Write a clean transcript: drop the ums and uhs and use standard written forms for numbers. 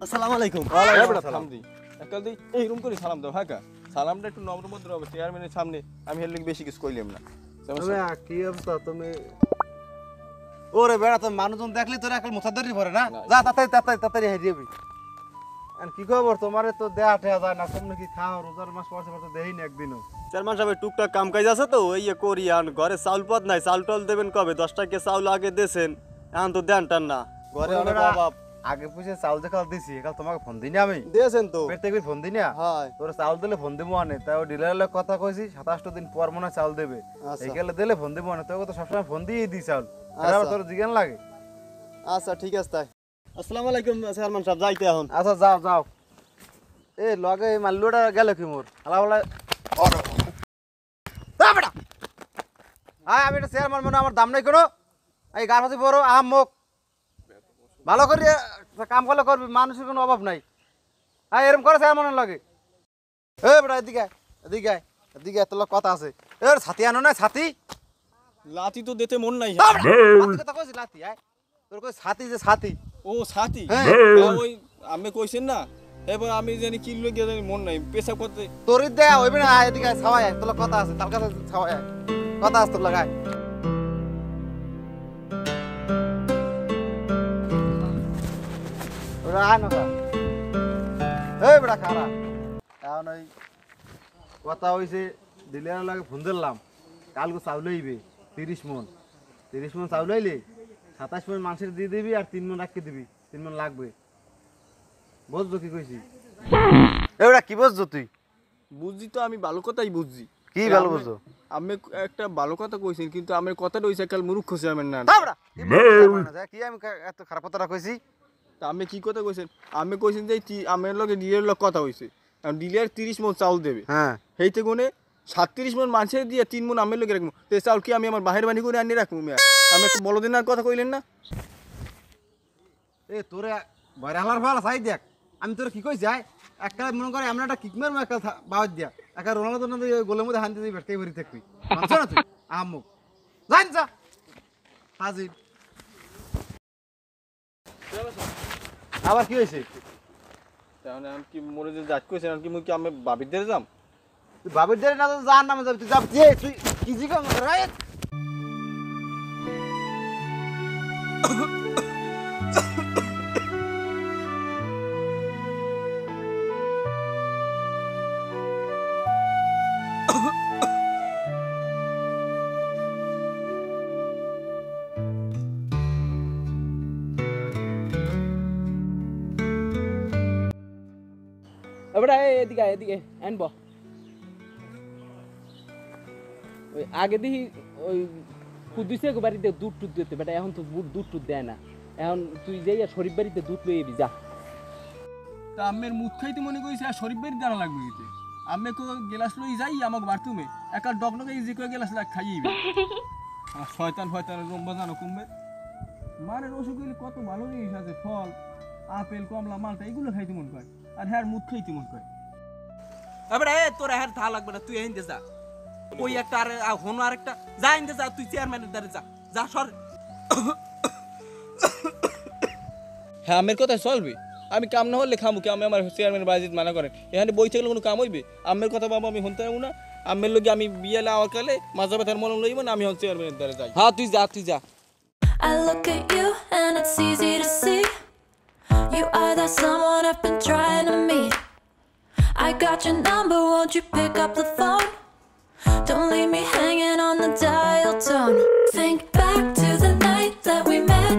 আসসালামু আলাইকুম। ওয়ালাইকুম আসসালাম। দি একাল দি এই রুম করে সালাম দাও। হ্যাঁ কা সালামটা একটু নম্র ভদ্র হবে, চেয়ারম্যানের সামনে আমি হেললে বেশি কিছু কইলাম না। তুমি কি অবস্থা তুমি? ওরে বেড়া, তুমি মানুষজন দেখলি তোর একাল মুসাদ্দরি পড়ে না? যা তাড়াতাড়ি হেরিবি। আর কি খবর তোমার? তো দেয়া ঠেয়া যায় না, তুমি কি খাও? রোজার মাস পড়ছে পড়ছে দেই না একদিনও। চেয়ারম্যান সাহেব টুকটাক কাম কাজ আছে তো, ওই করি। আর ঘরে চাউল পদ নাই, চাউল টাউল দেবেন কবে? 10 টাকা চাউল আগে দেন, এখন তো দেন টান না। ঘরে অনেক অভাব। আগে পুষে চাউল যে কাল দিছি, কাল তোমাকে ফোন দিই না আমি? দিয়েছেন তো। পেট থেকে ফোন দিই না? হ্যাঁ। তোর চাউল দিলে ফোন দিব আনে, তাই ও ডিলারের কথা কইছি 27 দিন পর মনে চাউল দেবে। এই গেলে দিলে ফোন দিব আনে, তোকে তো সবসময় ফোন দিয়েই দিই চাউল। আবার তোর জিজ্ঞান লাগে? আচ্ছা ঠিক আছে তাই। আসসালামু আলাইকুম চেয়ারম্যান সাহেব, যাইতে এখন। আচ্ছা যাও যাও। এ লগে এই মাল্লুটা গেল কি মোর আলাওলা? বেটা আয়, আমি এটা চেয়ারম্যান মনে আমার দাম নাই কোনো। এই গাছ হাতি বড় আম মুখ ভালো করে কাম করলে করবি, মানুষের কোনো অভাব নাই। হ্যাঁ এরকম করে চেয়ারম্যানের লাগে। এ বেটা এদিকে এদিকে এদিকে, তোর কথা আছে। এর ছাতি আনো না? ছাতি লাতি তো দিতে মন নাই। কথা কইছি লাতি। আয় তোর কই ছাতি, যে ছাতি। ও সাথী, ওই আমি কইছেন না, এবার আমি জানি কি লগে জানি মন নাই পেশা করতে। তোর দেয়া হইবে না। এদিকে ছাওয়াই, তোর কথা আছে, তার কাছে ছাওয়াই কথা আছে তোর লাগায়। ওরা আয় না এই বেটা খারা। এখন ওই কথা হইছে, ডিলারের লাগে ফোন দিলাম, কালকে চাউল হইবে 30 মন। 30 মন চাউল হইলে 27 মন মানুষের দিয়ে দিবি, আর 3 মন রাখতে দিবি। 3 মন লাগবে। বুঝছো কি কইছি? এবারে কি বুঝছো তুই? বুঝছি তো, আমি ভালো কথাই বুঝছি। কি ভালো বুঝছো? আমি একটা ভালো কথা কইছেন, কিন্তু আমার কথাটা হইছে কাল মূর্খ চেয়ারম্যান না। কি আমি এত খারাপ কথাটা কইছি? তা আমি কি কথা কইছেন? আমি কইছেন যে আমার লগে ডিলের লগ কথা হইছে, ডিলের 30 মন চাউল দেবে। হ্যাঁ সেইতে গুনে 37 মন মানুষের দিয়ে 3 মন আমের লগে রাখবো। তো চাউল কি আমি আমার বাহির বাণী করে আনি রাখবো? আমি একটু বলদিনার কথা কইলেন না? এ তোরে বাইরালার ভালো চাই দেখ, আমি তোরে কি কইছি? আয় একটা মনে করে আমরা একটা কিক মারবো, একটা বাওয়াত দিয়া একটা রোনাল্ডো গোলের মধ্যে হানতে দিবি, বেটকে ভরি থাকবি। বুঝছ না তুই? আম্মু জান যা হাজির। আবার কি হয়েছে? তাহলে আমি কি মরে যে যাচ কইছেন, আমি কি আমি বাবির দিয়ে যাম? তুই বাবির দেরে না তো যার নামে যাবি, তুই যাবি। তুই কি জিজ্ঞাসা কর? এবারে এদিকে এদিকে আনব। ওই আগে দেখি ওই কুদিছে বাড়িতে দুধ টুধ দিতে, বেটা এখন তো দুধ টুধ দেয় না। এখন তুই যাইয়া শরীফ বাড়িতে দুধ লই এবি যা। তা আমের মুখ খাইতে মনে কইছে আর শরীফ বাড়ি দাঁড়া লাগবে কিতে? আমি কো গ্লাস লই যাই আমাকে বাথরুমে একা ডকনকে ইজি করে গ্লাস লাগ খাইবে। আর শয়তান ফয়তান রম্বা জানো কমবে। মানে রসগোল্লা কত ভালো জিনিস আছে, ফল আপেল কমলা মালটা এগুলো খাইতে মন করে, আর হ্যাঁ মুখ খাইতে মন করে। এবারে তোর হ্যাঁ থা লাগবে না, তুই এনে যা। ওই একটা আর হনো আরেকটা যা এনে যা, তুই চেয়ারম্যানের দ্বারে যা যা সর। হ্যাঁ আমের কথা চলবে, আমি কাম না হলে খামু কি? আমি আমার চেয়ারম্যান বাজিত মানা করেন, এখানে বই থাকলে কোনো কাম হইবে? আমের কথা বাবা আমি শুনতে পারবো না। আমের লোক আমি বিয়েলে আওয়ার কালে মাজা ব্যথার মলম লইব না, আমি হন চেয়ারম্যানের দ্বারে যাই। হ্যাঁ তুই যা তুই যা। I look at you and it's easy to see you are that someone I've been trying to meet. I got your number, won't you pick up the phone? Don't leave me hanging on the dial tone. Think back to the night that we met.